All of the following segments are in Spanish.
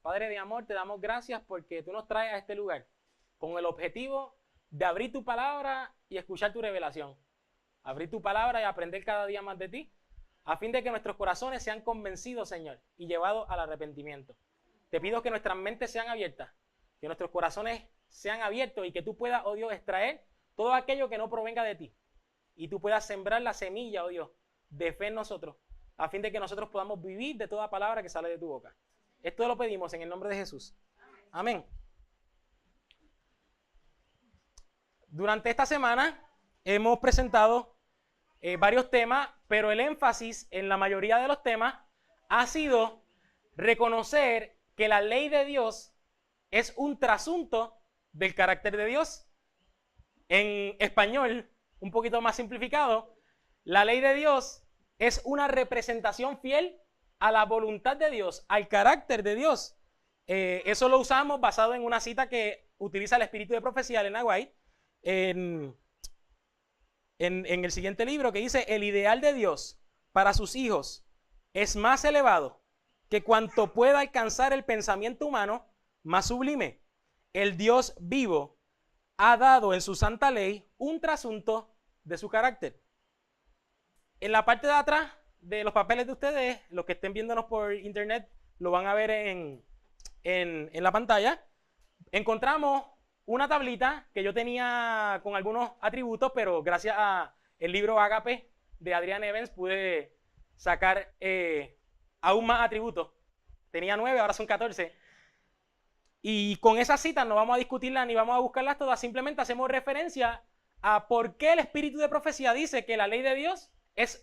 Padre de amor, te damos gracias porque tú nos traes a este lugar con el objetivo de abrir tu palabra y escuchar tu revelación. Abrir tu palabra y aprender cada día más de ti, a fin de que nuestros corazones sean convencidos, Señor, y llevados al arrepentimiento. Te pido que nuestras mentes sean abiertas, que nuestros corazones sean abiertos y que tú puedas, oh Dios, extraer todo aquello que no provenga de ti. Y tú puedas sembrar la semilla, oh Dios, de fe en nosotros, a fin de que nosotros podamos vivir de toda palabra que sale de tu boca. Esto lo pedimos en el nombre de Jesús. Amén. Durante esta semana hemos presentado varios temas, pero el énfasis en la mayoría de los temas ha sido reconocer que la ley de Dios es un trasunto del carácter de Dios. En español, un poquito más simplificado, la ley de Dios es una representación fiel a la voluntad de Dios, al carácter de Dios. Eso lo usamos basado en una cita que utiliza el espíritu de profecía, Ellen White, en el siguiente libro, que dice: el ideal de Dios para sus hijos es más elevado que cuanto pueda alcanzar el pensamiento humano más sublime. El Dios vivo ha dado en su santa ley un trasunto de su carácter. En la parte de atrás de los papeles de ustedes, los que estén viéndonos por internet lo van a ver en la pantalla, encontramos una tablita que yo tenía con algunos atributos, pero gracias al libro Ágape de Adrian Evans pude sacar aún más atributos. Tenía 9, ahora son 14. Y con esas citas no vamos a discutirlas ni vamos a buscarlas todas, simplemente hacemos referencia a por qué el espíritu de profecía dice que la ley de Dios es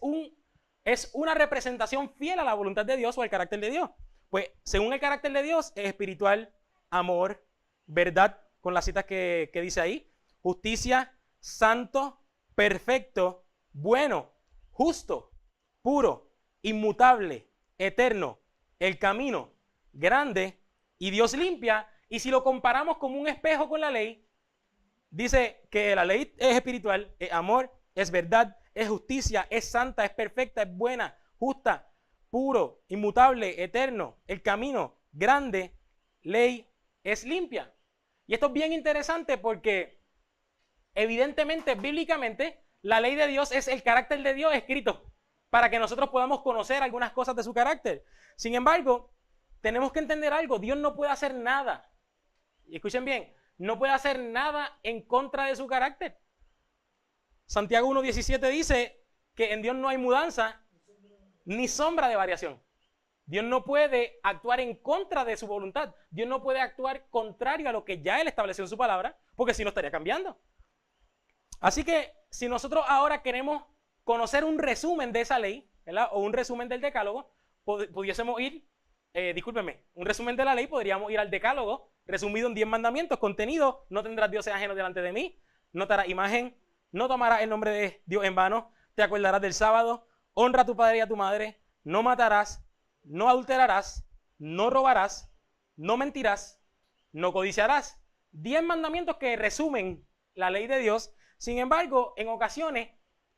una representación fiel a la voluntad de Dios o al carácter de Dios. Pues según el carácter de Dios es espiritual, amor, verdad, con las citas que dice ahí, justicia, santo, perfecto, bueno, justo, puro, inmutable, eterno, el camino, grande, y Dios limpia. Y si lo comparamos como un espejo con la ley, dice que la ley es espiritual, es amor, es verdad, es justicia, es santa, es perfecta, es buena, justa, puro, inmutable, eterno, el camino, grande, ley, es limpia. Y esto es bien interesante porque evidentemente, bíblicamente, la ley de Dios es el carácter de Dios escrito para que nosotros podamos conocer algunas cosas de su carácter. Sin embargo, tenemos que entender algo: Dios no puede hacer nada, y escuchen bien, no puede hacer nada en contra de su carácter. Santiago 1:17 dice que en Dios no hay mudanza ni sombra de variación. Dios no puede actuar en contra de su voluntad. Dios no puede actuar contrario a lo que ya Él estableció en su palabra, porque si no estaría cambiando. Así que si nosotros ahora queremos conocer un resumen de esa ley, ¿verdad?, o un resumen del decálogo, pudiésemos ir, un resumen de la ley, podríamos ir al decálogo, resumido en 10 mandamientos, contenido: no tendrás dioses ajenos delante de mí, no te harás imagen, no tomarás el nombre de Dios en vano, te acordarás del sábado, honra a tu padre y a tu madre, no matarás, no adulterarás, no robarás, no mentirás, no codiciarás. 10 mandamientos que resumen la ley de Dios. Sin embargo, en ocasiones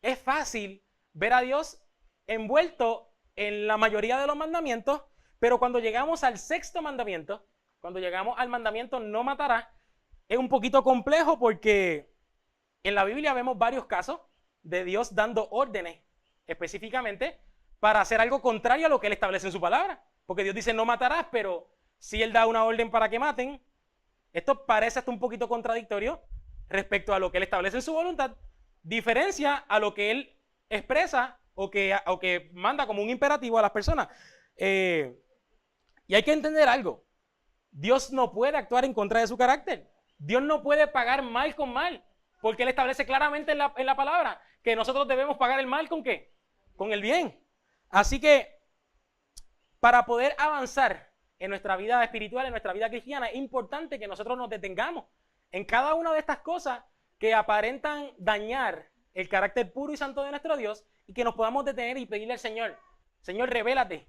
es fácil ver a Dios envuelto en la mayoría de los mandamientos, pero cuando llegamos al 6º mandamiento, cuando llegamos al mandamiento no matarás, es un poquito complejo porque en la Biblia vemos varios casos de Dios dando órdenes específicamente para hacer algo contrario a lo que Él establece en su palabra. Porque Dios dice no matarás, pero si Él da una orden para que maten, esto parece hasta un poquito contradictorio respecto a lo que Él establece en su voluntad, diferencia a lo que Él expresa o que manda como un imperativo a las personas. Y hay que entender algo: Dios no puede actuar en contra de su carácter. Dios no puede pagar mal con mal, porque Él establece claramente en la palabra que nosotros debemos pagar el mal ¿con qué? Con el bien. Así que para poder avanzar en nuestra vida espiritual, en nuestra vida cristiana, es importante que nosotros nos detengamos en cada una de estas cosas que aparentan dañar el carácter puro y santo de nuestro Dios, y que nos podamos detener y pedirle al Señor: Señor, revélate,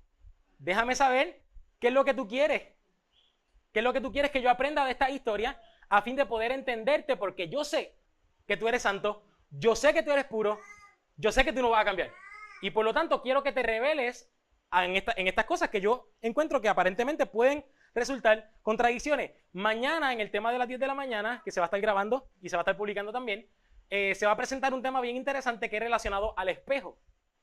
déjame saber qué es lo que tú quieres, qué es lo que tú quieres que yo aprenda de esta historia, a fin de poder entenderte, porque yo sé que tú eres santo, yo sé que tú eres puro, yo sé que tú no vas a cambiar, y por lo tanto quiero que te reveles en estas cosas que yo encuentro que aparentemente pueden resultar contradicciones. Mañana, en el tema de las 10 de la mañana, que se va a estar grabando y se va a estar publicando también, se va a presentar un tema bien interesante que es relacionado al espejo.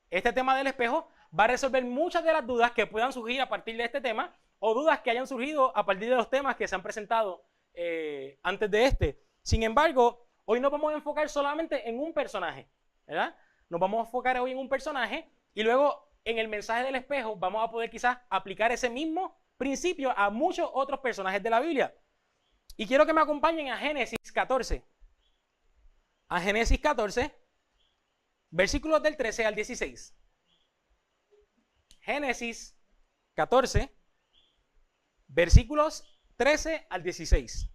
Este tema del espejo va a resolver muchas de las dudas que puedan surgir a partir de este tema o dudas que hayan surgido a partir de los temas que se han presentado antes de este. Sin embargo, hoy nos vamos a enfocar solamente en un personaje, ¿verdad? Nos vamos a enfocar hoy en un personaje y luego en el mensaje del espejo vamos a poder quizás aplicar ese mismo principio a muchos otros personajes de la Biblia. Y quiero que me acompañen a Génesis 14. A Génesis 14, versículos del 13 al 16. Génesis 14, versículos 13 al 16.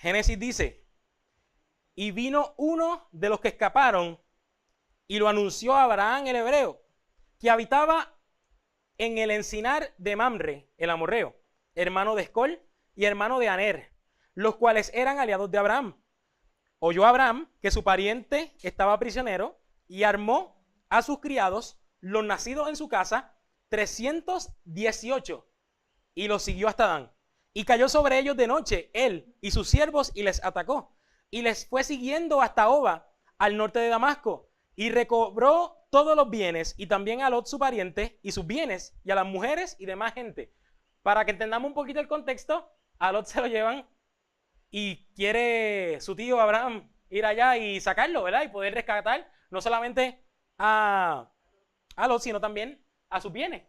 Génesis dice, y vino uno de los que escaparon y lo anunció a Abraham el hebreo, que habitaba en el encinar de Mamre, el amorreo, hermano de Escol y hermano de Aner, los cuales eran aliados de Abraham. Oyó Abraham que su pariente estaba prisionero y armó a sus criados, los nacidos en su casa, 318, y los siguió hasta Dan. Y cayó sobre ellos de noche, él y sus siervos, y les atacó. Y les fue siguiendo hasta Oba, al norte de Damasco, y recobró todos los bienes, y también a Lot su pariente, y sus bienes, y a las mujeres y demás gente. Para que entendamos un poquito el contexto, a Lot se lo llevan y quiere su tío Abraham ir allá y sacarlo, ¿verdad? Y poder rescatar no solamente a Lot, sino también a sus bienes.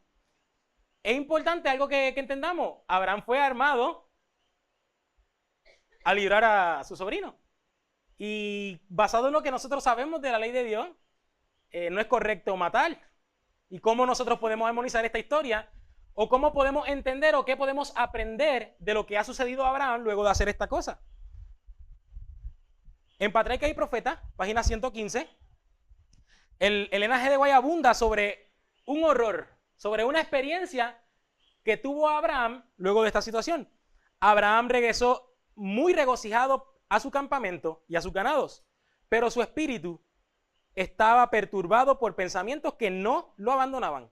Es importante algo que entendamos. Abraham fue armado a librar a su sobrino. Y basado en lo que nosotros sabemos de la ley de Dios, no es correcto matar. ¿Y cómo nosotros podemos armonizar esta historia? ¿O cómo podemos entender o qué podemos aprender de lo que ha sucedido a Abraham luego de hacer esta cosa? En Patriarca y Profeta, página 115, el Elena G. de Guay abunda sobre un horror, sobre una experiencia que tuvo Abraham luego de esta situación. Abraham regresó muy regocijado a su campamento y a sus ganados, pero su espíritu estaba perturbado por pensamientos que no lo abandonaban.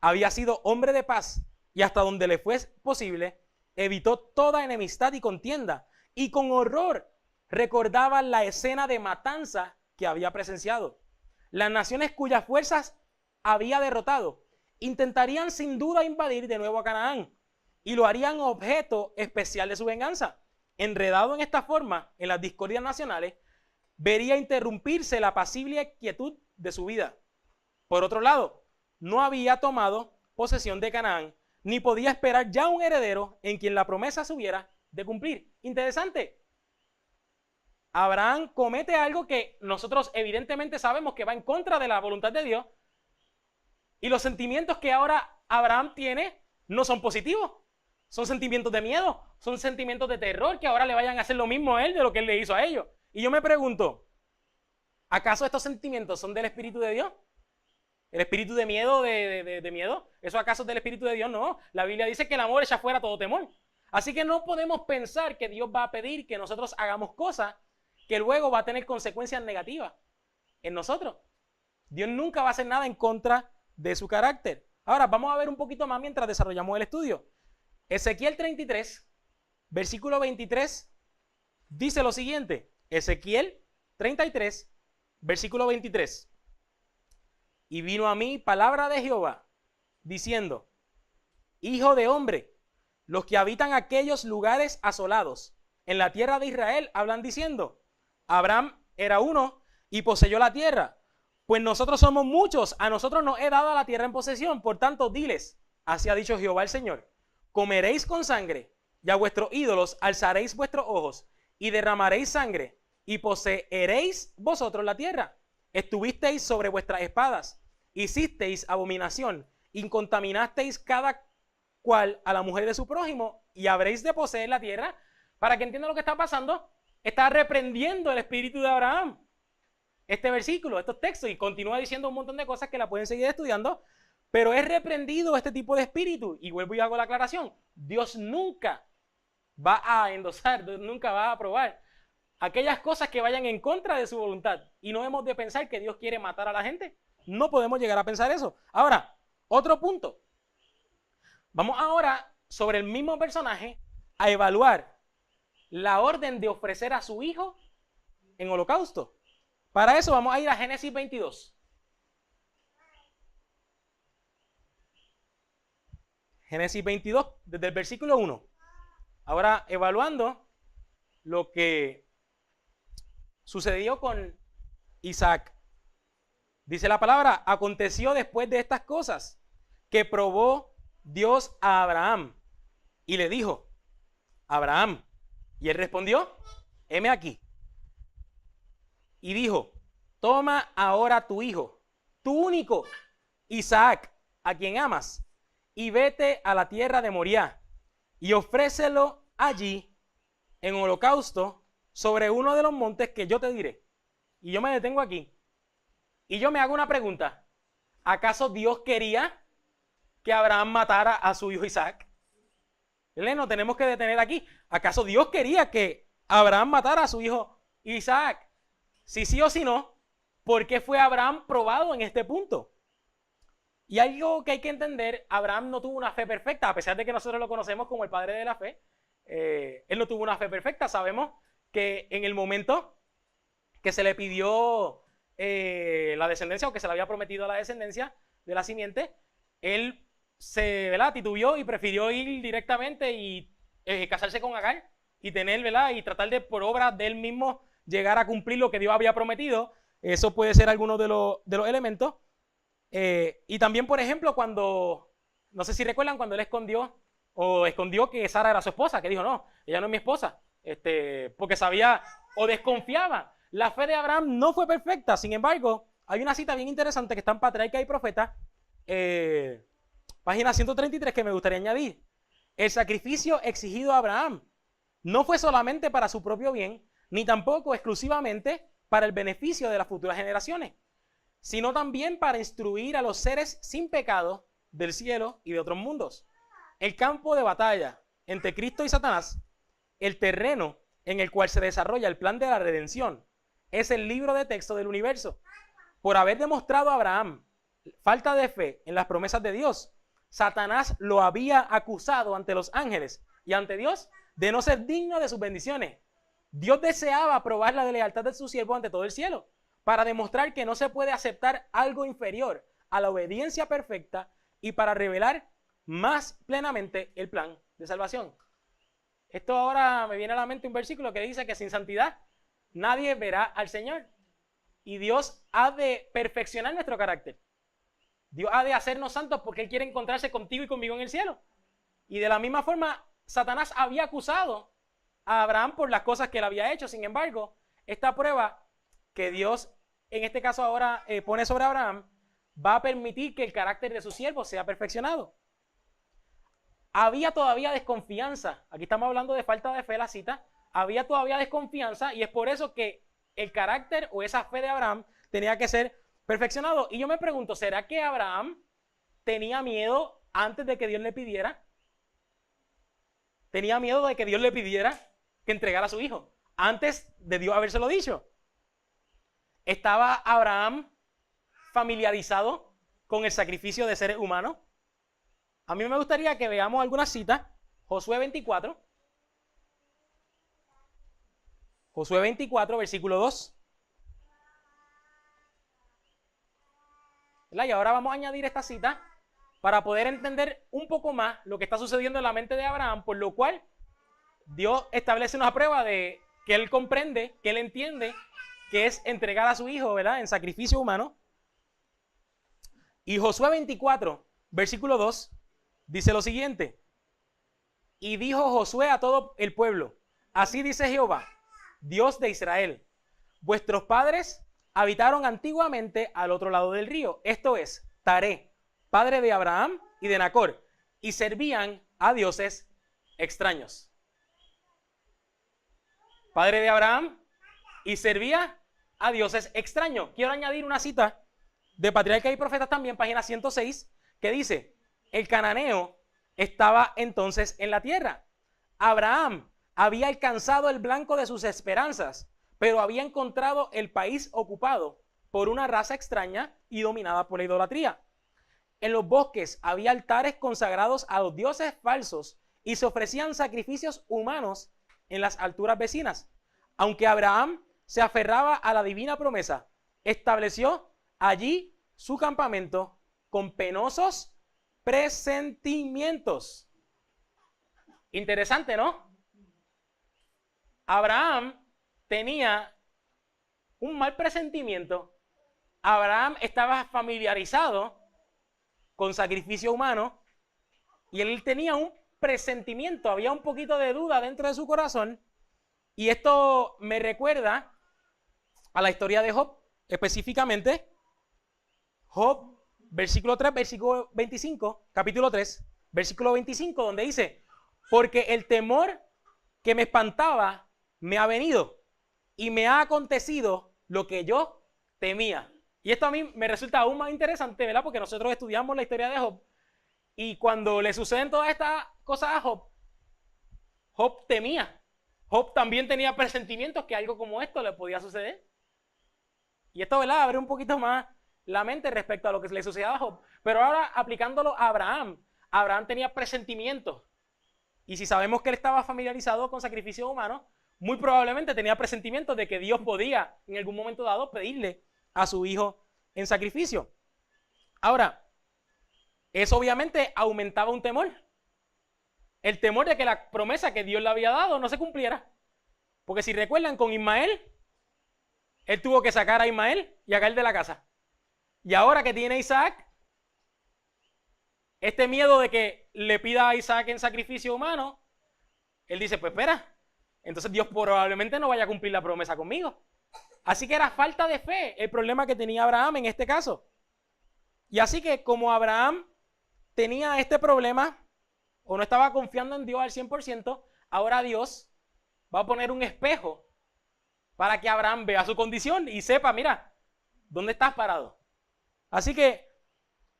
Había sido hombre de paz y hasta donde le fue posible evitó toda enemistad y contienda, y con horror recordaba la escena de matanza que había presenciado. Las naciones cuyas fuerzas había derrotado intentarían sin duda invadir de nuevo a Canaán y lo harían objeto especial de su venganza. Enredado en esta forma en las discordias nacionales, vería interrumpirse la apacible quietud de su vida. Por otro lado, no había tomado posesión de Canaán, ni podía esperar ya un heredero en quien la promesa se hubiera de cumplir. Interesante. Abraham comete algo que nosotros evidentemente sabemos que va en contra de la voluntad de Dios, y los sentimientos que ahora Abraham tiene no son positivos. Son sentimientos de miedo, son sentimientos de terror que ahora le vayan a hacer lo mismo a él de lo que él le hizo a ellos. Y yo me pregunto, ¿acaso estos sentimientos son del Espíritu de Dios? ¿El espíritu de miedo, de miedo? ¿Eso acaso es del Espíritu de Dios? No. La Biblia dice que el amor echa fuera todo temor. Así que no podemos pensar que Dios va a pedir que nosotros hagamos cosas que luego va a tener consecuencias negativas en nosotros. Dios nunca va a hacer nada en contra de su carácter. Ahora vamos a ver un poquito más mientras desarrollamos el estudio. Ezequiel 33, versículo 23, dice lo siguiente. Ezequiel 33, versículo 23. Y vino a mí palabra de Jehová, diciendo, hijo de hombre, los que habitan aquellos lugares asolados en la tierra de Israel hablan diciendo, Abraham era uno y poseyó la tierra, pues nosotros somos muchos, a nosotros nos he dado la tierra en posesión, por tanto diles, así ha dicho Jehová el Señor, comeréis con sangre y a vuestros ídolos alzaréis vuestros ojos y derramaréis sangre y poseeréis vosotros la tierra. Estuvisteis sobre vuestras espadas, hicisteis abominación y contaminasteis cada cual a la mujer de su prójimo y habréis de poseer la tierra. Para que entiendan lo que está pasando, está reprendiendo el espíritu de Abraham este versículo, estos textos, y continúa diciendo un montón de cosas que la pueden seguir estudiando, pero es reprendido este tipo de espíritu. Y vuelvo y hago la aclaración, Dios nunca va a endosar, Dios nunca va a aprobar aquellas cosas que vayan en contra de su voluntad. Y no hemos de pensar que Dios quiere matar a la gente. No podemos llegar a pensar eso. Ahora, otro punto. Vamos ahora, sobre el mismo personaje, a evaluar la orden de ofrecer a su hijo en holocausto. Para eso vamos a ir a Génesis 22. Génesis 22, desde el versículo 1. Ahora, evaluando lo que sucedió con Isaac. Dice la palabra, aconteció después de estas cosas que probó Dios a Abraham y le dijo, Abraham, y él respondió, heme aquí. Y dijo, toma ahora tu hijo, tu único, Isaac, a quien amas, y vete a la tierra de Moriah y ofrécelo allí en holocausto sobre uno de los montes que yo te diré. Y yo me detengo aquí. Y yo me hago una pregunta. ¿Acaso Dios quería que Abraham matara a su hijo Isaac? Nos tenemos que detener aquí. ¿Acaso Dios quería que Abraham matara a su hijo Isaac? Si sí o si no, ¿por qué fue Abraham probado en este punto? Y algo que hay que entender, Abraham no tuvo una fe perfecta, a pesar de que nosotros lo conocemos como el padre de la fe. Él no tuvo una fe perfecta. Sabemos que en el momento que se le pidió la descendencia, o que se le había prometido la descendencia de la simiente, él se titubeó y prefirió ir directamente y casarse con Agar y tener, y tratar de, por obra de él mismo, llegar a cumplir lo que Dios había prometido. Eso puede ser alguno de los elementos. Y también, por ejemplo, cuando, no sé si recuerdan, cuando él escondió que Sara era su esposa, que dijo, no, ella no es mi esposa, porque sabía o desconfiaba. La fe de Abraham no fue perfecta. Sin embargo, hay una cita bien interesante que está en Patriarca y Profeta, página 133, que me gustaría añadir. El sacrificio exigido a Abraham no fue solamente para su propio bien, ni tampoco exclusivamente para el beneficio de las futuras generaciones, sino también para instruir a los seres sin pecado del cielo y de otros mundos. El campo de batalla entre Cristo y Satanás, el terreno en el cual se desarrolla el plan de la redención, es el libro de texto del universo. Por haber demostrado a Abraham falta de fe en las promesas de Dios, Satanás lo había acusado ante los ángeles y ante Dios de no ser digno de sus bendiciones. Dios deseaba probar la lealtad de su siervo ante todo el cielo, para demostrar que no se puede aceptar algo inferior a la obediencia perfecta y para revelar más plenamente el plan de salvación. Esto ahora me viene a la mente un versículo que dice que sin santidad nadie verá al Señor. Y Dios ha de perfeccionar nuestro carácter. Dios ha de hacernos santos porque Él quiere encontrarse contigo y conmigo en el cielo. Y de la misma forma, Satanás había acusado a Abraham por las cosas que él había hecho. Sin embargo, esta prueba que Dios, en este caso ahora, pone sobre Abraham, va a permitir que el carácter de su siervo sea perfeccionado. Había todavía desconfianza. Aquí estamos hablando de falta de fe, la cita. Había todavía desconfianza y es por eso que el carácter o esa fe de Abraham tenía que ser perfeccionado. Y yo me pregunto, ¿será que Abraham tenía miedo antes de que Dios le pidiera? ¿Tenía miedo de que Dios le pidiera que entregara a su hijo antes de Dios habérselo dicho? ¿Estaba Abraham familiarizado con el sacrificio de seres humanos? A mí me gustaría que veamos algunas citas. Josué 24. Josué 24, versículo 2. Y ahora vamos a añadir esta cita para poder entender un poco más lo que está sucediendo en la mente de Abraham, por lo cual Dios establece una prueba de que él comprende, que él entiende que es entregar a su hijo, en sacrificio humano. Y Josué 24, versículo 2, dice lo siguiente: y dijo Josué a todo el pueblo, así dice Jehová, Dios de Israel, vuestros padres habitaron antiguamente al otro lado del río, esto es, Taré, padre de Abraham y de Nacor, y servían a dioses extraños. Padre de Abraham y servía a dioses extraños. Quiero añadir una cita de Patriarcas y Profetas también, página 106, que dice: el cananeo estaba entonces en la tierra. Abraham había alcanzado el blanco de sus esperanzas, pero había encontrado el país ocupado por una raza extraña y dominada por la idolatría. En los bosques había altares consagrados a los dioses falsos y se ofrecían sacrificios humanos en las alturas vecinas. Aunque Abraham se aferraba a la divina promesa, estableció allí su campamento con penosos presentimientos. Interesante, ¿no? Abraham tenía un mal presentimiento. Abraham estaba familiarizado con sacrificio humano y él tenía un presentimiento, había un poquito de duda dentro de su corazón, y esto me recuerda a la historia de Job, específicamente Job, versículo 3, versículo 25, capítulo 3, versículo 25, donde dice: porque el temor que me espantaba me ha venido y me ha acontecido lo que yo temía. Y esto a mí me resulta aún más interesante, ¿verdad? Porque nosotros estudiamos la historia de Job y cuando le suceden todas estas cosas a Job, Job temía. Job también tenía presentimientos que algo como esto le podía suceder. Y esto, ¿verdad?, abre un poquito más la mente respecto a lo que le sucedía a Job. Pero ahora aplicándolo a Abraham, Abraham tenía presentimientos. Y si sabemos que él estaba familiarizado con sacrificios humanos, muy probablemente tenía presentimientos de que Dios podía en algún momento dado pedirle a su hijo en sacrificio. Ahora, eso obviamente aumentaba un temor. El temor de que la promesa que Dios le había dado no se cumpliera. Porque si recuerdan, con Ismael, él tuvo que sacar a Ismael y a Agar de la casa. Y ahora que tiene Isaac, este miedo de que le pida a Isaac en sacrificio humano, él dice, pues espera, entonces Dios probablemente no vaya a cumplir la promesa conmigo. Así que era falta de fe el problema que tenía Abraham en este caso. Y así que como Abraham tenía este problema, o no estaba confiando en Dios al 100%, ahora Dios va a poner un espejo para que Abraham vea su condición y sepa, mira, ¿dónde estás parado? Así que,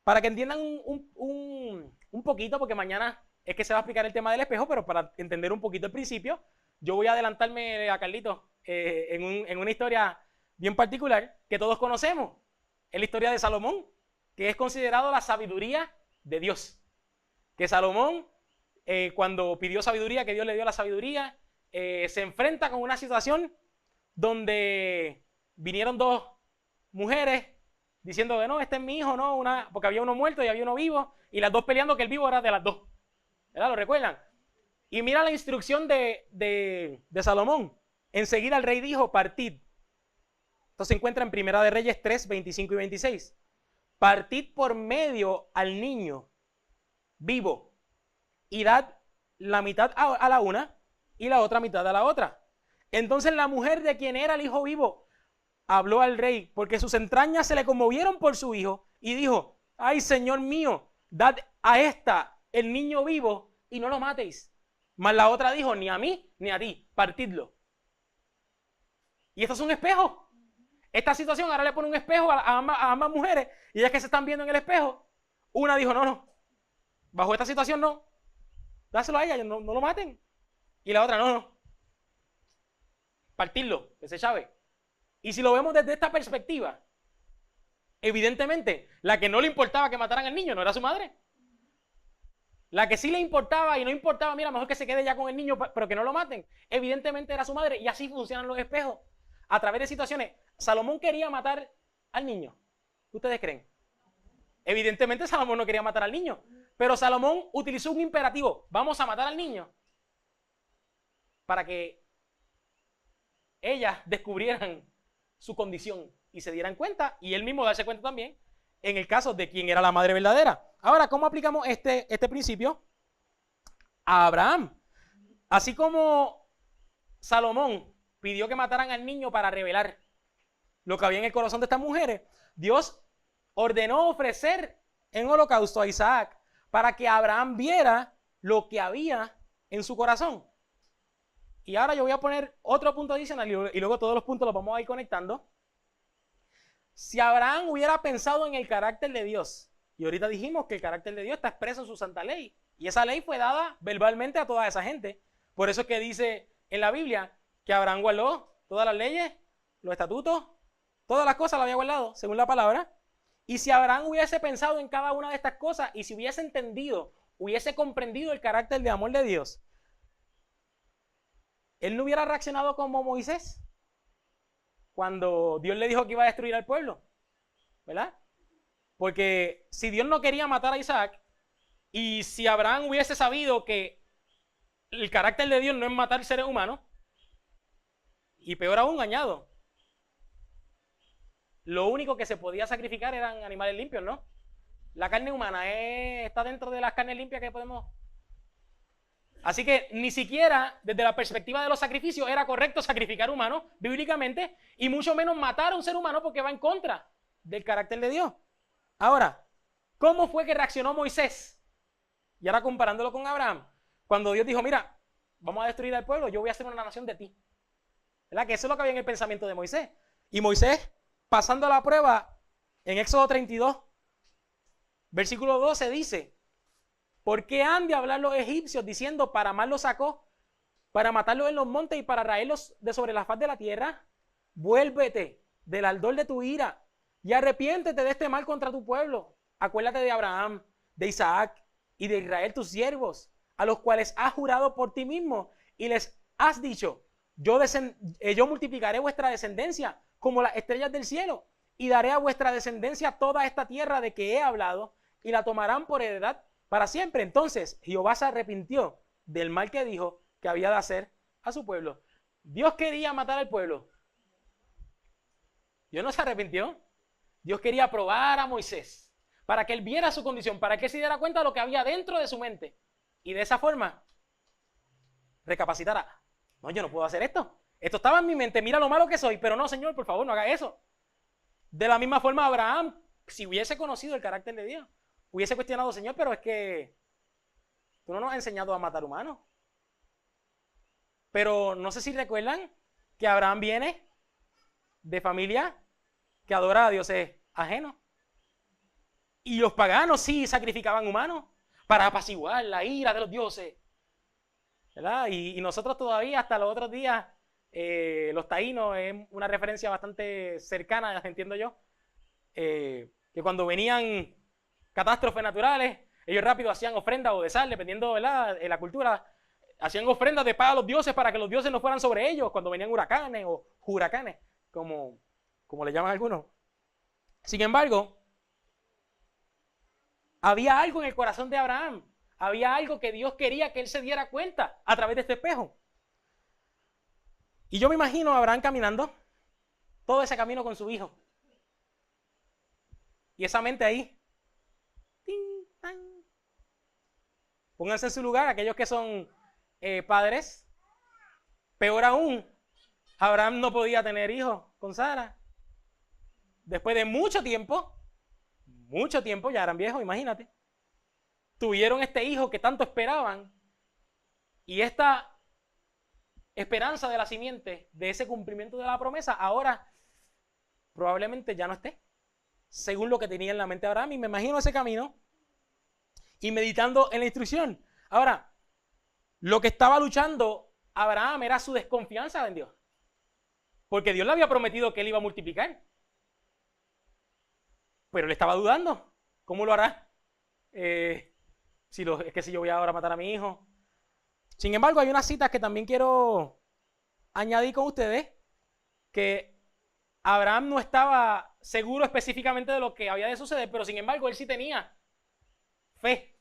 para que entiendan un poquito, porque mañana es que se va a explicar el tema del espejo, pero para entender un poquito el principio, yo voy a adelantarme a Carlito en una historia bien particular que todos conocemos. Es la historia de Salomón, que es considerado la sabiduría de Dios. Que Salomón, cuando pidió sabiduría, que Dios le dio la sabiduría, se enfrenta con una situación donde vinieron dos mujeres diciendo que no, este es mi hijo, no, porque había uno muerto y había uno vivo, y las dos peleando que el vivo era de las dos. ¿Verdad? ¿Lo recuerdan? Y mira la instrucción de Salomón. Enseguida el rey dijo, partid. Esto se encuentra en Primera de Reyes 3, 25 y 26. Partid por medio al niño vivo y dad la mitad a la una y la otra mitad a la otra. Entonces la mujer de quien era el hijo vivo habló al rey, porque sus entrañas se le conmovieron por su hijo, y dijo, ay, señor mío, dad a esta el niño vivo y no lo matéis. Mas la otra dijo, ni a mí ni a ti, partidlo. Y esto es un espejo. Esta situación ahora le pone un espejo a ambas mujeres, y ellas que se están viendo en el espejo, una dijo, no, bajo esta situación no, dáselo a ella, no lo maten. Y la otra, no, partirlo, que se chave. Y si lo vemos desde esta perspectiva, evidentemente, la que no le importaba que mataran al niño no era su madre. La que sí le importaba y no importaba, mira, mejor que se quede ya con el niño, pero que no lo maten, evidentemente era su madre. Y así funcionan los espejos. A través de situaciones, Salomón quería matar al niño. ¿Ustedes creen? Evidentemente Salomón no quería matar al niño, pero Salomón utilizó un imperativo, vamos a matar al niño, para que ellas descubrieran su condición y se dieran cuenta, y él mismo darse cuenta también en el caso de quién era la madre verdadera. Ahora, ¿cómo aplicamos este principio a Abraham? Así como Salomón pidió que mataran al niño para revelar lo que había en el corazón de estas mujeres, Dios ordenó ofrecer en holocausto a Isaac para que Abraham viera lo que había en su corazón. Y ahora yo voy a poner otro punto adicional y luego todos los puntos los vamos a ir conectando. Si Abraham hubiera pensado en el carácter de Dios, y ahorita dijimos que el carácter de Dios está expreso en su santa ley, y esa ley fue dada verbalmente a toda esa gente. Por eso es que dice en la Biblia que Abraham guardó todas las leyes, los estatutos, todas las cosas las había guardado, según la palabra. Y si Abraham hubiese pensado en cada una de estas cosas y si hubiese entendido, hubiese comprendido el carácter de amor de Dios, él no hubiera reaccionado como Moisés cuando Dios le dijo que iba a destruir al pueblo, ¿verdad? Porque si Dios no quería matar a Isaac y si Abraham hubiese sabido que el carácter de Dios no es matar seres humanos, y peor aún, añado, lo único que se podía sacrificar eran animales limpios, ¿no? La carne humana está dentro de las carnes limpias que podemos. Así que ni siquiera desde la perspectiva de los sacrificios era correcto sacrificar humanos bíblicamente y mucho menos matar a un ser humano porque va en contra del carácter de Dios. Ahora, ¿cómo fue que reaccionó Moisés? Y ahora comparándolo con Abraham, cuando Dios dijo, mira, vamos a destruir al pueblo, yo voy a hacer una nación de ti. ¿Verdad? Que eso es lo que había en el pensamiento de Moisés. Y Moisés, pasando la prueba, en Éxodo 32, versículo 12 dice, ¿por qué han de hablar los egipcios diciendo, para mal los sacó, para matarlos en los montes y para raerlos de sobre la faz de la tierra? Vuélvete del ardor de tu ira y arrepiéntete de este mal contra tu pueblo. Acuérdate de Abraham, de Isaac y de Israel tus siervos, a los cuales has jurado por ti mismo y les has dicho, yo multiplicaré vuestra descendencia como las estrellas del cielo y daré a vuestra descendencia toda esta tierra de que he hablado y la tomarán por heredad para siempre. Entonces Jehová se arrepintió del mal que dijo que había de hacer a su pueblo. Dios quería matar al pueblo. Dios no se arrepintió. Dios quería probar a Moisés para que él viera su condición, para que se diera cuenta de lo que había dentro de su mente y de esa forma recapacitara. No, yo no puedo hacer esto. Esto estaba en mi mente, mira lo malo que soy, pero no, Señor, por favor, no haga eso. De la misma forma, Abraham, si hubiese conocido el carácter de Dios, hubiese cuestionado, Señor, pero es que tú no nos has enseñado a matar humanos. Pero no sé si recuerdan que Abraham viene de familia que adora a dioses ajenos. Y los paganos sí sacrificaban humanos para apaciguar la ira de los dioses, ¿verdad? Y nosotros todavía, hasta los otros días, los taínos es una referencia bastante cercana, entiendo yo, que cuando venían catástrofes naturales, ellos rápido hacían ofrendas o de sal, dependiendo, ¿verdad?, de la cultura, hacían ofrendas de paz a los dioses para que los dioses no fueran sobre ellos cuando venían huracanes o huracanes, como le llaman algunos. Sin embargo, había algo en el corazón de Abraham, había algo que Dios quería que él se diera cuenta a través de este espejo. Y yo me imagino a Abraham caminando todo ese camino con su hijo. Y esa mente ahí. Ting, tan. Pónganse en su lugar aquellos que son padres. Peor aún, Abraham no podía tener hijos con Sara. Después de mucho tiempo, ya eran viejos, imagínate. Tuvieron este hijo que tanto esperaban. Y esta esperanza de la simiente, de ese cumplimiento de la promesa, ahora probablemente ya no esté, según lo que tenía en la mente Abraham. Y me imagino ese camino y meditando en la instrucción. Ahora, lo que estaba luchando Abraham era su desconfianza en Dios, porque Dios le había prometido que él iba a multiplicar, pero él estaba dudando. ¿Cómo lo hará? Es que si yo voy ahora a matar a mi hijo. Sin embargo, hay unas citas que también quiero añadir con ustedes, que Abraham no estaba seguro específicamente de lo que había de suceder, pero sin embargo, él sí tenía fe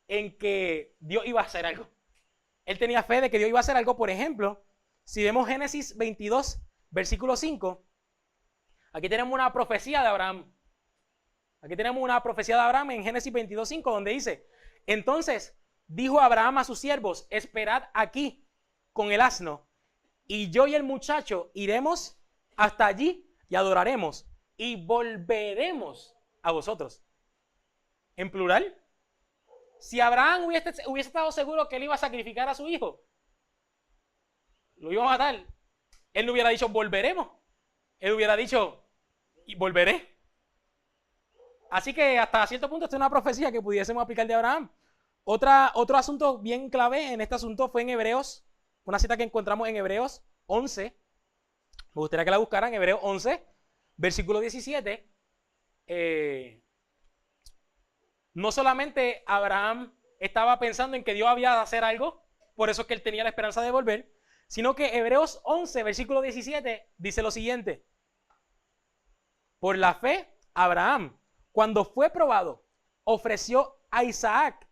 en que Dios iba a hacer algo. Él tenía fe de que Dios iba a hacer algo. Por ejemplo, si vemos Génesis 22, versículo 5, aquí tenemos una profecía de Abraham. Aquí tenemos una profecía de Abraham en Génesis 22, 5, donde dice, entonces dijo Abraham a sus siervos, esperad aquí con el asno, y yo y el muchacho iremos hasta allí y adoraremos, y volveremos a vosotros. En plural. Si Abraham hubiese estado seguro que él iba a sacrificar a su hijo, lo iba a matar, él no hubiera dicho volveremos, él hubiera dicho y volveré. Así que hasta cierto punto esta es una profecía que pudiésemos aplicar de Abraham. Otro asunto bien clave en este asunto fue en Hebreos una cita que encontramos en Hebreos 11. Me gustaría que la buscaran, Hebreos 11, versículo 17. No solamente Abraham estaba pensando en que Dios había de hacer algo, por eso es que él tenía la esperanza de volver, sino que Hebreos 11, versículo 17, dice lo siguiente. Por la fe, Abraham, cuando fue probado, ofreció a Isaac,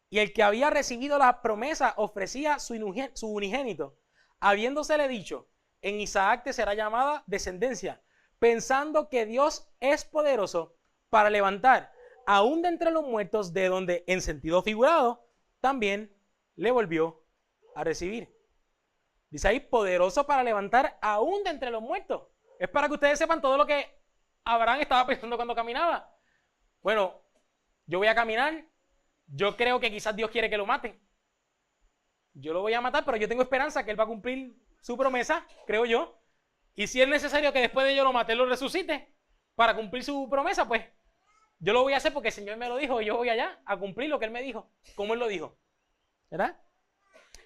y el que había recibido la promesa ofrecía su unigénito, habiéndosele dicho, en Isaac te será llamada descendencia, pensando que Dios es poderoso para levantar aún de entre los muertos, de donde en sentido figurado también le volvió a recibir. Dice ahí, poderoso para levantar aún de entre los muertos. Es para que ustedes sepan todo lo que Abraham estaba pensando cuando caminaba. Bueno, yo voy a caminar, yo creo que quizás Dios quiere que lo mate. Yo lo voy a matar, pero yo tengo esperanza que Él va a cumplir su promesa, creo yo. Y si es necesario que después de yo lo mate, lo resucite para cumplir su promesa, pues yo lo voy a hacer porque el Señor me lo dijo. Yo voy allá a cumplir lo que Él me dijo, como Él lo dijo. ¿Verdad?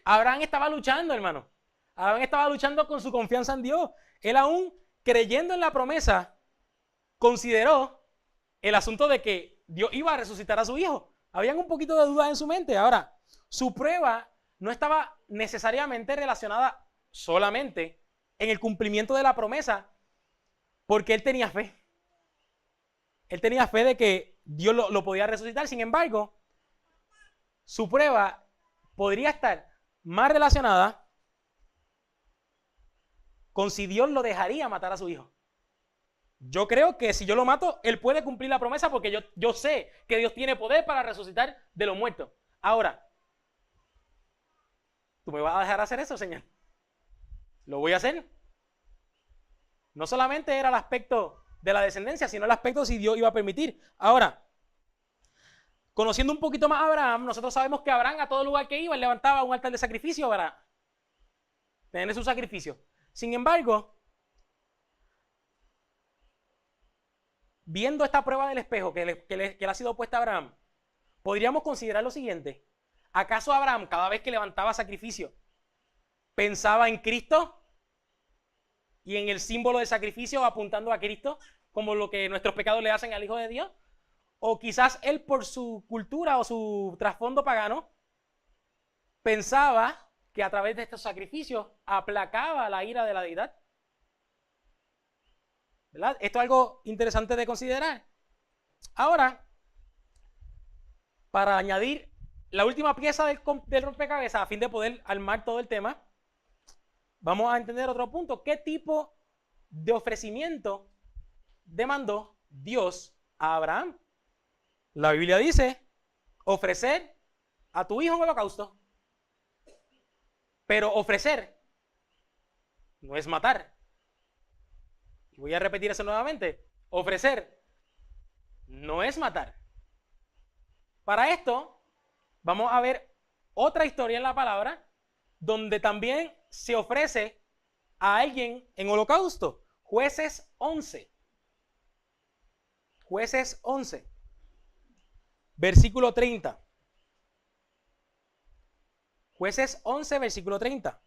Abraham estaba luchando, hermano. Abraham estaba luchando con su confianza en Dios. Él aún creyendo en la promesa, consideró el asunto de que Dios iba a resucitar a su hijo. Habían un poquito de dudas en su mente. Ahora, su prueba no estaba necesariamente relacionada solamente en el cumplimiento de la promesa, porque él tenía fe. Él tenía fe de que Dios lo podía resucitar. Sin embargo, su prueba podría estar más relacionada con si Dios lo dejaría matar a su hijo. Yo creo que si yo lo mato, Él puede cumplir la promesa porque yo sé que Dios tiene poder para resucitar de los muertos. Ahora, ¿tú me vas a dejar hacer eso, Señor? Lo voy a hacer. No solamente era el aspecto de la descendencia, sino el aspecto si Dios iba a permitir. Ahora, conociendo un poquito más a Abraham, nosotros sabemos que Abraham a todo lugar que iba, él levantaba un altar de sacrificio para tener su sacrificio. Sin embargo, viendo esta prueba del espejo que le ha sido puesta a Abraham, podríamos considerar lo siguiente. ¿Acaso Abraham, cada vez que levantaba sacrificio, pensaba en Cristo y en el símbolo de sacrificio apuntando a Cristo, como lo que nuestros pecados le hacen al Hijo de Dios? O quizás él, por su cultura o su trasfondo pagano, pensaba que a través de estos sacrificios aplacaba la ira de la deidad. ¿Verdad? Esto es algo interesante de considerar. Ahora, para añadir la última pieza del rompecabezas, a fin de poder armar todo el tema, vamos a entender otro punto. ¿Qué tipo de ofrecimiento demandó Dios a Abraham? La Biblia dice, ofrecer a tu hijo en holocausto. Pero ofrecer no es matar. Voy a repetir eso nuevamente. Ofrecer no es matar. Para esto, vamos a ver otra historia en la palabra donde también se ofrece a alguien en holocausto. Jueces 11. Jueces 11. Versículo 30. Jueces 11, versículo 30.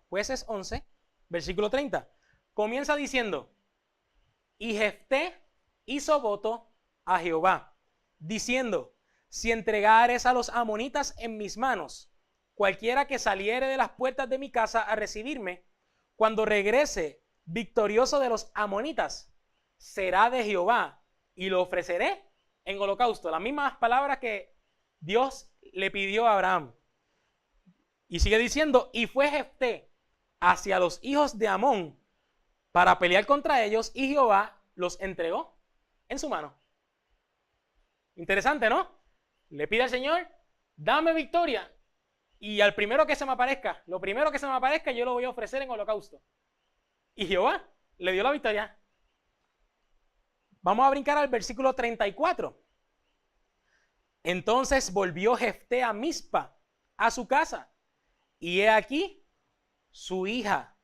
Jueces 11, versículo 30. Comienza diciendo, y Jefté hizo voto a Jehová, diciendo, si entregares a los amonitas en mis manos, cualquiera que saliere de las puertas de mi casa a recibirme, cuando regrese victorioso de los amonitas, será de Jehová y lo ofreceré en holocausto. Las mismas palabras que Dios le pidió a Abraham. Y sigue diciendo, y fue Jefté hacia los hijos de Amón para pelear contra ellos, y Jehová los entregó en su mano. Interesante, ¿no? Le pide al Señor, dame victoria. Y al primero que se me aparezca, lo primero que se me aparezca, yo lo voy a ofrecer en holocausto. Y Jehová le dio la victoria. Vamos a brincar al versículo 34. Entonces volvió Jefté a Mizpa, a su casa, y he aquí su hija,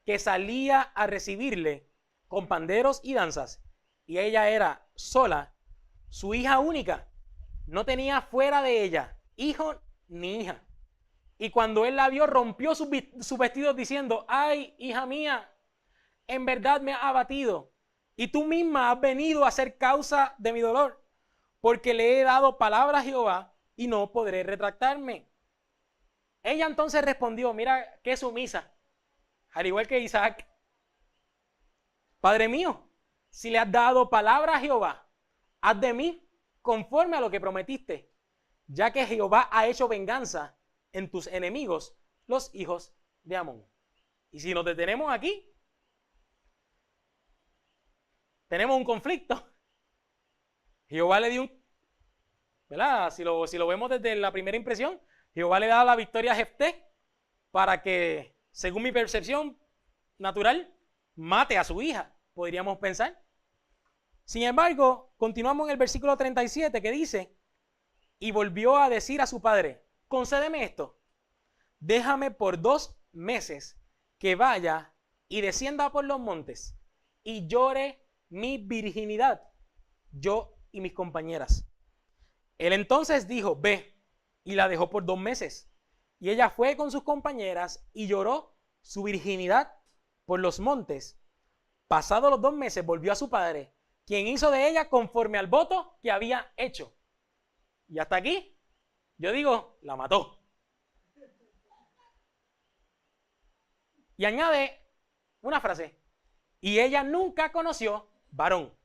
que salía a recibirle, con panderos y danzas, y ella era sola, su hija única, no tenía fuera de ella hijo ni hija. Y cuando él la vio, rompió sus vestidos diciendo: ay, hija mía, en verdad me has abatido, y tú misma has venido a ser causa de mi dolor, porque le he dado palabra a Jehová y no podré retractarme. Ella entonces respondió, mira qué sumisa, al igual que Isaac: Padre mío, si le has dado palabra a Jehová, haz de mí conforme a lo que prometiste, ya que Jehová ha hecho venganza en tus enemigos, los hijos de Amón. Y si nos detenemos aquí, tenemos un conflicto. Jehová le dio ¿verdad? Si lo vemos desde la primera impresión, Jehová le da la victoria a Jefté para que, según mi percepción natural, mate a su hija, podríamos pensar. Sin embargo, continuamos en el versículo 37 que dice: y volvió a decir a su padre: concédeme esto, déjame por 2 meses que vaya y descienda por los montes y llore mi virginidad, yo y mis compañeras. Él entonces dijo: ve, y la dejó por 2 meses. Y ella fue con sus compañeras y lloró su virginidad por los montes. Pasados los 2 meses volvió a su padre, quien hizo de ella conforme al voto que había hecho. Y hasta aquí, yo digo, la mató. Y añade una frase: y ella nunca conoció varón.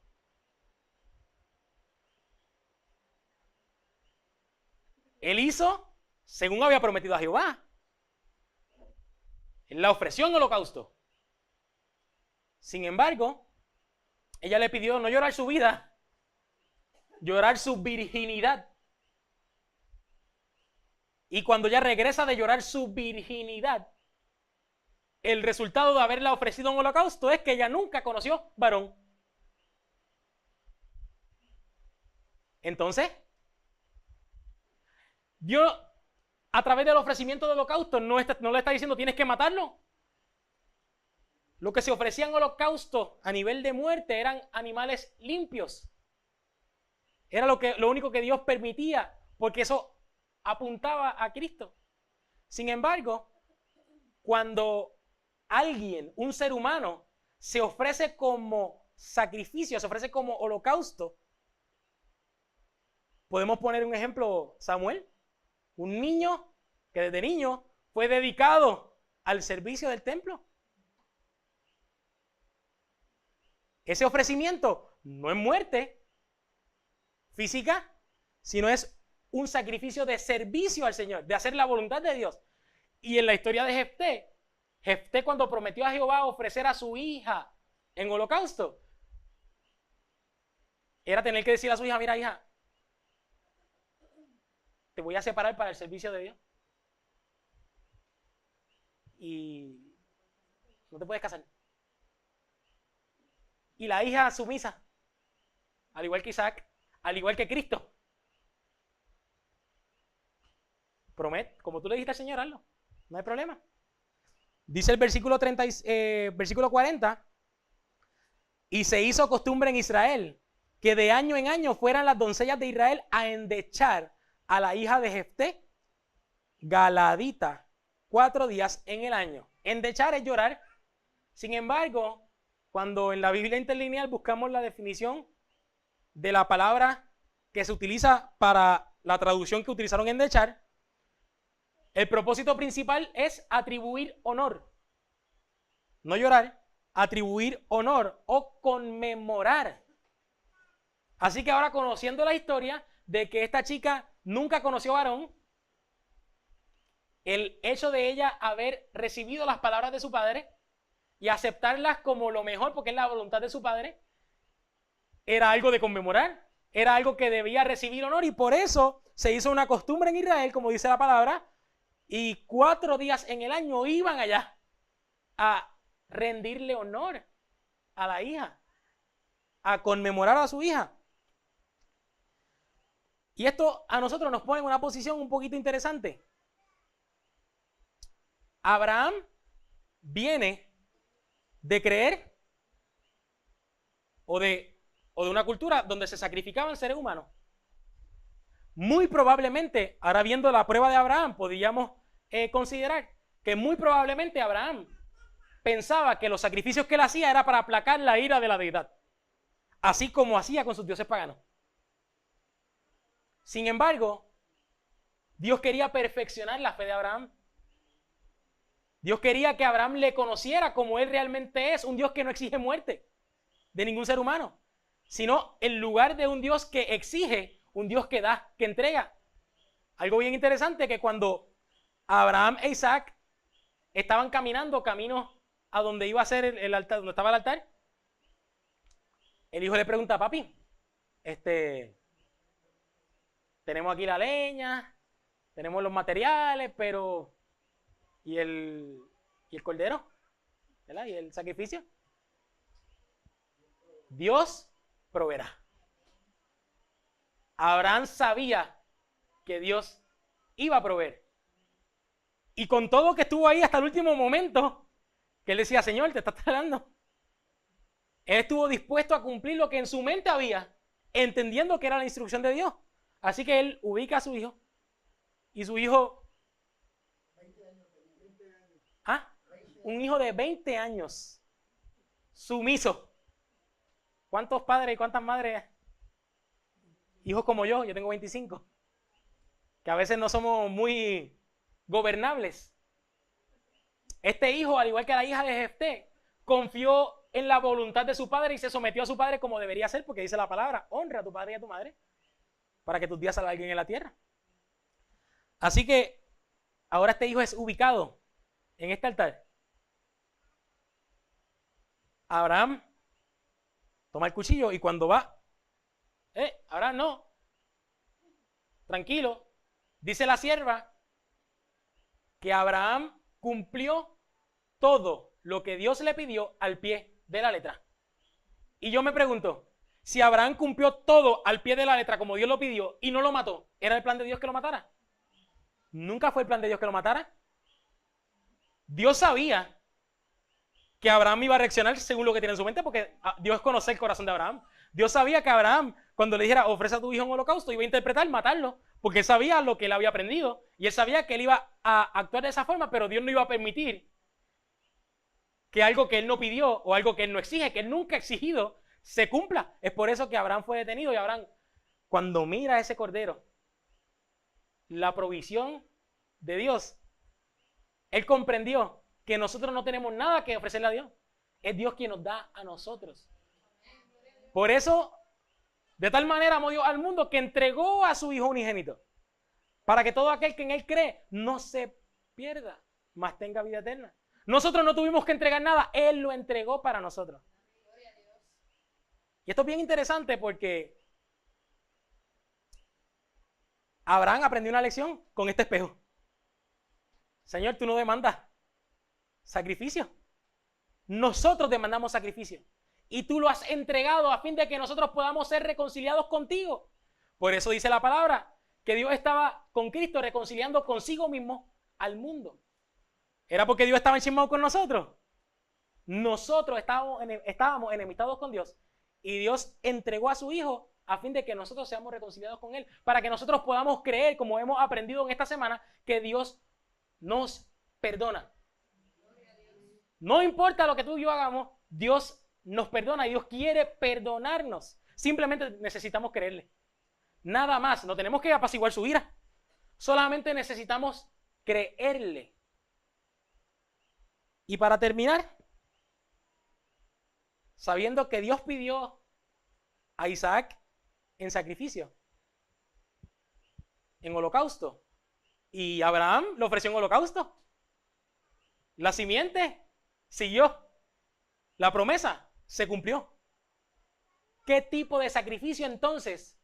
Él hizo según había prometido a Jehová. Él la ofreció en holocausto. Sin embargo, ella le pidió no llorar su vida, llorar su virginidad. Y cuando ella regresa de llorar su virginidad, el resultado de haberla ofrecido en holocausto es que ella nunca conoció varón. Entonces, Dios, a través del ofrecimiento del holocausto, no le está diciendo tienes que matarlo. Lo que se ofrecía en holocausto a nivel de muerte eran animales limpios. Era lo único que Dios permitía, porque eso apuntaba a Cristo. Sin embargo, cuando alguien, un ser humano, se ofrece como sacrificio, se ofrece como holocausto, podemos poner un ejemplo: Samuel, un niño que desde niño fue dedicado al servicio del templo. Ese ofrecimiento no es muerte física, sino es un sacrificio de servicio al Señor, de hacer la voluntad de Dios. Y en la historia de Jefté cuando prometió a Jehová ofrecer a su hija en holocausto, era tener que decir a su hija: mira, hija, te voy a separar para el servicio de Dios y no te puedes casar. Y la hija sumisa, al igual que Isaac, al igual que Cristo, promete, como tú le dijiste al Señor, hazlo, no hay problema. Dice el versículo 40: y se hizo costumbre en Israel que de año en año fueran las doncellas de Israel a endechar a la hija de Jefté, Galadita, 4 días en el año. Endechar es llorar. Sin embargo, cuando en la Biblia interlineal buscamos la definición de la palabra que se utiliza para la traducción que utilizaron endechar, el propósito principal es atribuir honor. No llorar, atribuir honor o conmemorar. Así que ahora, conociendo la historia de que esta chica nunca conoció varón, el hecho de ella haber recibido las palabras de su padre y aceptarlas como lo mejor, porque es la voluntad de su padre, era algo de conmemorar, era algo que debía recibir honor, y por eso se hizo una costumbre en Israel, como dice la palabra, y 4 días en el año iban allá a rendirle honor a la hija, a conmemorar a su hija. Y esto a nosotros nos pone en una posición un poquito interesante. Abraham viene de creer o de una cultura donde se sacrificaban seres humanos. Muy probablemente, ahora viendo la prueba de Abraham, podríamos considerar que muy probablemente Abraham pensaba que los sacrificios que él hacía era para aplacar la ira de la deidad, así como hacía con sus dioses paganos. Sin embargo, Dios quería perfeccionar la fe de Abraham. Dios quería que Abraham le conociera como él realmente es, un Dios que no exige muerte de ningún ser humano, sino en lugar de un Dios que exige, un Dios que da, que entrega. Algo bien interesante, que cuando Abraham e Isaac estaban caminando camino a donde iba a ser el altar, donde estaba el altar, el hijo le pregunta: papi, tenemos aquí la leña, tenemos los materiales, pero ¿y el cordero? ¿Verdad? ¿Y el sacrificio? Dios proveerá. Abraham sabía que Dios iba a proveer. Y con todo que estuvo ahí hasta el último momento, que él decía: Señor, te estás tardando. Él estuvo dispuesto a cumplir lo que en su mente había, entendiendo que era la instrucción de Dios. Así que él ubica a su hijo. Y su hijo... un hijo de 20 años. Sumiso. ¿Cuántos padres y cuántas madres? Hijos como yo tengo 25. Que a veces no somos muy gobernables. Este hijo, al igual que la hija de Jefté, confió en la voluntad de su padre y se sometió a su padre como debería ser, porque dice la palabra: honra a tu padre y a tu madre, para que tus días salga alguien en la tierra. Así que ahora este hijo es ubicado en este altar. Abraham toma el cuchillo y cuando va, Abraham, no, tranquilo. Dice la sierva que Abraham cumplió todo lo que Dios le pidió al pie de la letra. Y yo me pregunto, si Abraham cumplió todo al pie de la letra como Dios lo pidió y no lo mató, ¿era el plan de Dios que lo matara? Nunca fue el plan de Dios que lo matara. Dios sabía que Abraham iba a reaccionar según lo que tiene en su mente, porque Dios conoce el corazón de Abraham. Dios sabía que Abraham, cuando le dijera: ofrece a tu hijo en holocausto, iba a interpretar matarlo, porque él sabía lo que él había aprendido, y él sabía que él iba a actuar de esa forma, pero Dios no iba a permitir que algo que él no pidió, o algo que él no exige, que él nunca ha exigido, se cumpla. Es por eso que Abraham fue detenido, y Abraham, cuando mira a ese cordero, la provisión de Dios, él comprendió que nosotros no tenemos nada que ofrecerle a Dios. Es Dios quien nos da a nosotros. Por eso, de tal manera amó Dios al mundo que entregó a su Hijo unigénito, para que todo aquel que en Él cree no se pierda, mas tenga vida eterna. Nosotros no tuvimos que entregar nada, Él lo entregó para nosotros. Y esto es bien interesante porque Abraham aprendió una lección con este espejo. Señor, tú no demandas sacrificio. Nosotros demandamos sacrificio. Y tú lo has entregado a fin de que nosotros podamos ser reconciliados contigo. Por eso dice la palabra que Dios estaba con Cristo reconciliando consigo mismo al mundo. ¿Era porque Dios estaba enchismado con nosotros? Nosotros estábamos enemistados con Dios y Dios entregó a su Hijo a fin de que nosotros seamos reconciliados con Él, para que nosotros podamos creer, como hemos aprendido en esta semana, que Dios nos perdona. No importa lo que tú y yo hagamos, Dios nos perdona y Dios quiere perdonarnos. Simplemente necesitamos creerle. Nada más, no tenemos que apaciguar su ira. Solamente necesitamos creerle. Y para terminar, sabiendo que Dios pidió a Isaac en sacrificio, en holocausto, y Abraham lo ofreció en holocausto, la simiente siguió, la promesa se cumplió. ¿Qué tipo de sacrificio entonces?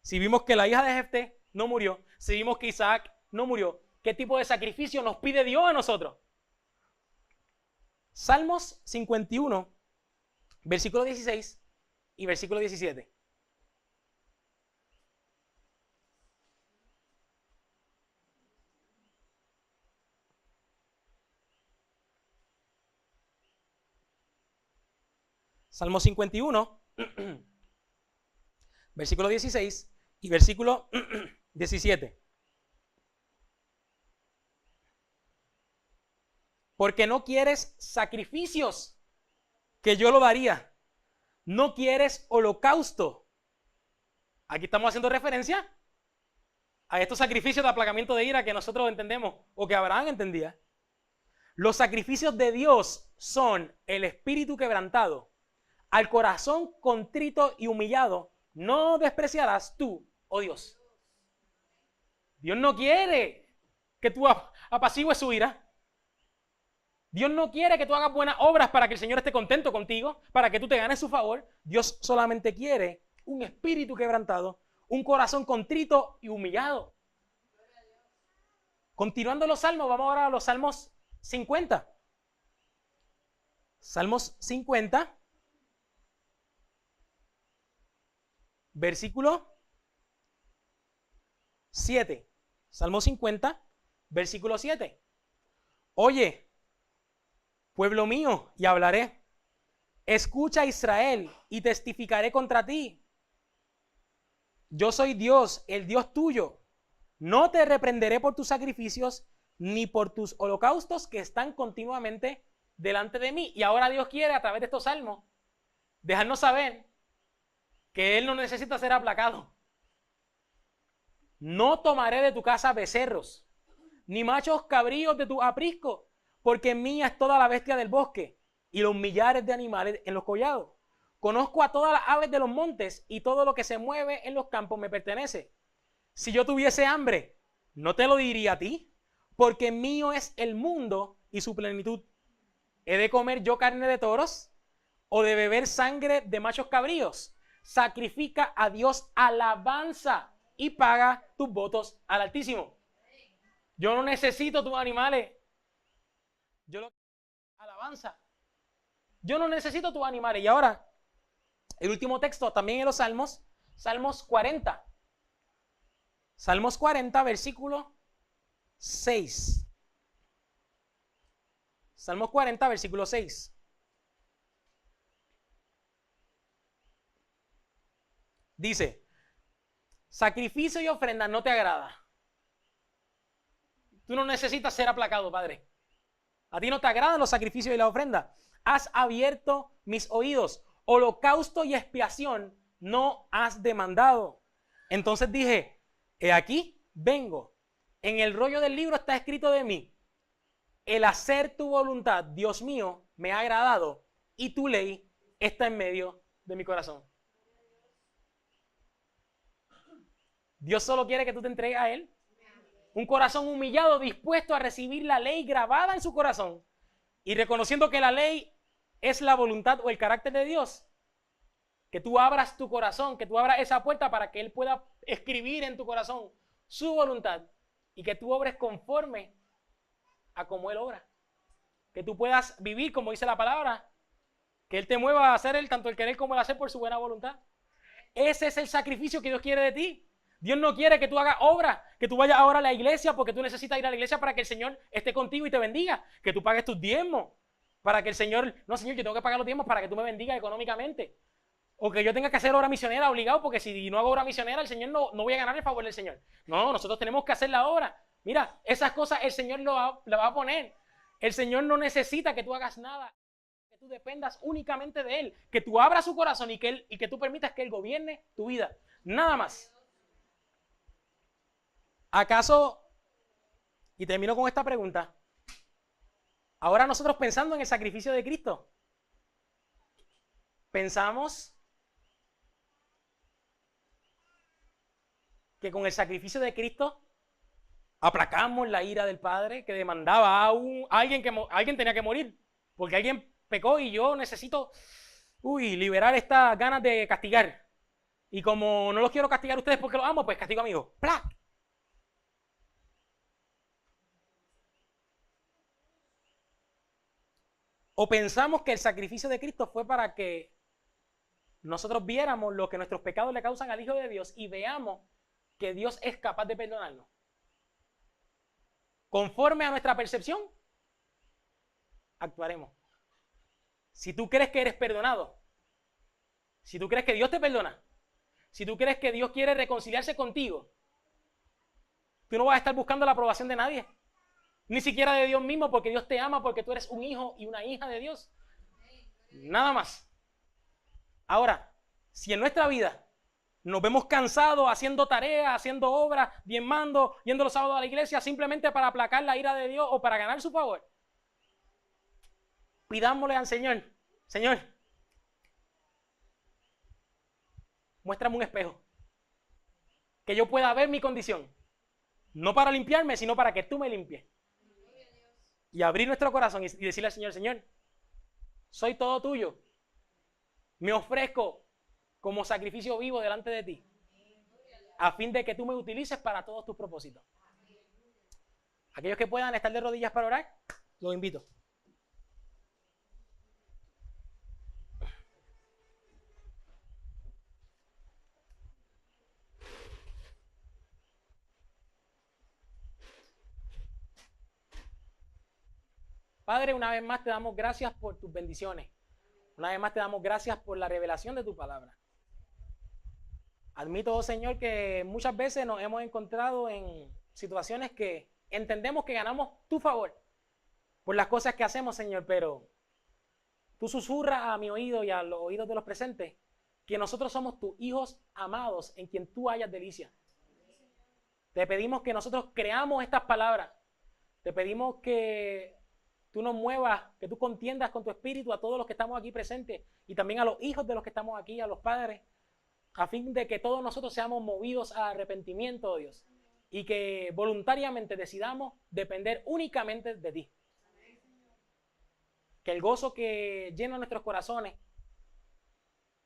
Si vimos que la hija de Jefté no murió, si vimos que Isaac no murió, ¿qué tipo de sacrificio nos pide Dios a nosotros? Salmos 51, versículo 16 y versículo 17. Salmo 51, versículo 16 y versículo 17. Porque no quieres sacrificios, que yo lo daría. No quieres holocausto. Aquí estamos haciendo referencia a estos sacrificios de aplacamiento de ira que nosotros entendemos o que Abraham entendía. Los sacrificios de Dios son el espíritu quebrantado. Al corazón contrito y humillado no despreciarás tú, oh Dios. Dios no quiere que tú apacigues su ira. Dios no quiere que tú hagas buenas obras para que el Señor esté contento contigo, para que tú te ganes su favor. Dios solamente quiere un espíritu quebrantado, un corazón contrito y humillado. Continuando los salmos, vamos ahora a los salmos 50. Salmos 50, versículo 7. Salmo 50, versículo 7. Oye, pueblo mío, y hablaré. Escucha, Israel, y testificaré contra ti. Yo soy Dios, el Dios tuyo. No te reprenderé por tus sacrificios, ni por tus holocaustos que están continuamente delante de mí. Y ahora Dios quiere, a través de estos salmos, dejarnos saber que Él no necesita ser aplacado. No tomaré de tu casa becerros, ni machos cabríos de tu aprisco, porque mía es toda la bestia del bosque y los millares de animales en los collados. Conozco a todas las aves de los montes y todo lo que se mueve en los campos me pertenece. Si yo tuviese hambre, no te lo diría a ti, porque mío es el mundo y su plenitud. ¿He de comer yo carne de toros o de beber sangre de machos cabríos? Sacrifica a Dios alabanza y paga tus votos al Altísimo. Yo no necesito tus animales. Alabanza. Yo no necesito tus animales. Y ahora, el último texto también en los Salmos, Salmos 40. Salmos 40, versículo 6. Salmos 40, versículo 6. Dice, sacrificio y ofrenda no te agrada. Tú no necesitas ser aplacado, Padre. A ti no te agradan los sacrificios y la ofrenda. Has abierto mis oídos. Holocausto y expiación no has demandado. Entonces dije, he aquí, vengo. En el rollo del libro está escrito de mí. El hacer tu voluntad, Dios mío, me ha agradado y tu ley está en medio de mi corazón. Dios solo quiere que tú te entregues a Él. Un corazón humillado, dispuesto a recibir la ley grabada en su corazón y reconociendo que la ley es la voluntad o el carácter de Dios. Que tú abras tu corazón, que tú abras esa puerta para que Él pueda escribir en tu corazón su voluntad y que tú obres conforme a como Él obra. Que tú puedas vivir como dice la palabra, que Él te mueva a hacer tanto el querer como el hacer por su buena voluntad. Ese es el sacrificio que Dios quiere de ti. Dios no quiere que tú hagas obra, que tú vayas ahora a la iglesia porque tú necesitas ir a la iglesia para que el Señor esté contigo y te bendiga, que tú pagues tus diezmos, para que el Señor, no Señor, yo tengo que pagar los diezmos para que tú me bendigas económicamente, o que yo tenga que hacer obra misionera obligado porque si no hago obra misionera el Señor no voy a ganar el favor del Señor. No, nosotros tenemos que hacer la obra. Mira, esas cosas el Señor la va a poner. El Señor no necesita que tú hagas nada, que tú dependas únicamente de Él, que tú abras su corazón y que tú permitas que Él gobierne tu vida, nada más. ¿Acaso, y termino con esta pregunta, ahora nosotros pensando en el sacrificio de Cristo, pensamos que con el sacrificio de Cristo aplacamos la ira del Padre que demandaba a alguien tenía que morir, porque alguien pecó y yo necesito liberar estas ganas de castigar. Y como no los quiero castigar a ustedes porque los amo, pues castigo a mi hijo. ¡Plac! O pensamos que el sacrificio de Cristo fue para que nosotros viéramos lo que nuestros pecados le causan al Hijo de Dios y veamos que Dios es capaz de perdonarnos. Conforme a nuestra percepción, actuaremos. Si tú crees que eres perdonado, si tú crees que Dios te perdona, si tú crees que Dios quiere reconciliarse contigo, tú no vas a estar buscando la aprobación de nadie, ni siquiera de Dios mismo, porque Dios te ama, porque tú eres un hijo y una hija de Dios. Nada más. Ahora, si en nuestra vida nos vemos cansados haciendo tareas, haciendo obras, diezmando, yendo los sábados a la iglesia simplemente para aplacar la ira de Dios o para ganar su favor, pidámosle al Señor, Señor, muéstrame un espejo, que yo pueda ver mi condición, no para limpiarme, sino para que tú me limpies. Y abrir nuestro corazón y decirle al Señor, Señor, soy todo tuyo, me ofrezco como sacrificio vivo delante de ti, a fin de que tú me utilices para todos tus propósitos. Aquellos que puedan estar de rodillas para orar, los invito. Padre, una vez más te damos gracias por tus bendiciones. Una vez más te damos gracias por la revelación de tu palabra. Admito, oh Señor, que muchas veces nos hemos encontrado en situaciones que entendemos que ganamos tu favor por las cosas que hacemos, Señor, pero tú susurras a mi oído y a los oídos de los presentes que nosotros somos tus hijos amados en quien tú hayas delicia. Te pedimos que nosotros creamos estas palabras. Te pedimos que tú nos muevas, que tú contiendas con tu espíritu a todos los que estamos aquí presentes y también a los hijos de los que estamos aquí, a los padres, a fin de que todos nosotros seamos movidos a arrepentimiento, oh Dios, y que voluntariamente decidamos depender únicamente de ti. Que el gozo que llena nuestros corazones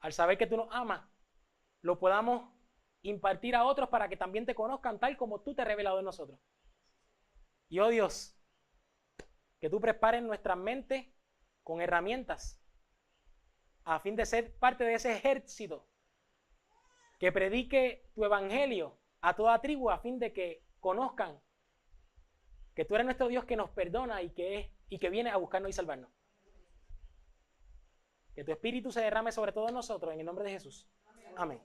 al saber que tú nos amas, lo podamos impartir a otros para que también te conozcan tal como tú te has revelado en nosotros. Y oh Dios, que tú prepares nuestras mentes con herramientas a fin de ser parte de ese ejército que predique tu evangelio a toda tribu a fin de que conozcan que tú eres nuestro Dios que nos perdona y que viene a buscarnos y salvarnos. Que tu espíritu se derrame sobre todos nosotros en el nombre de Jesús. Amén.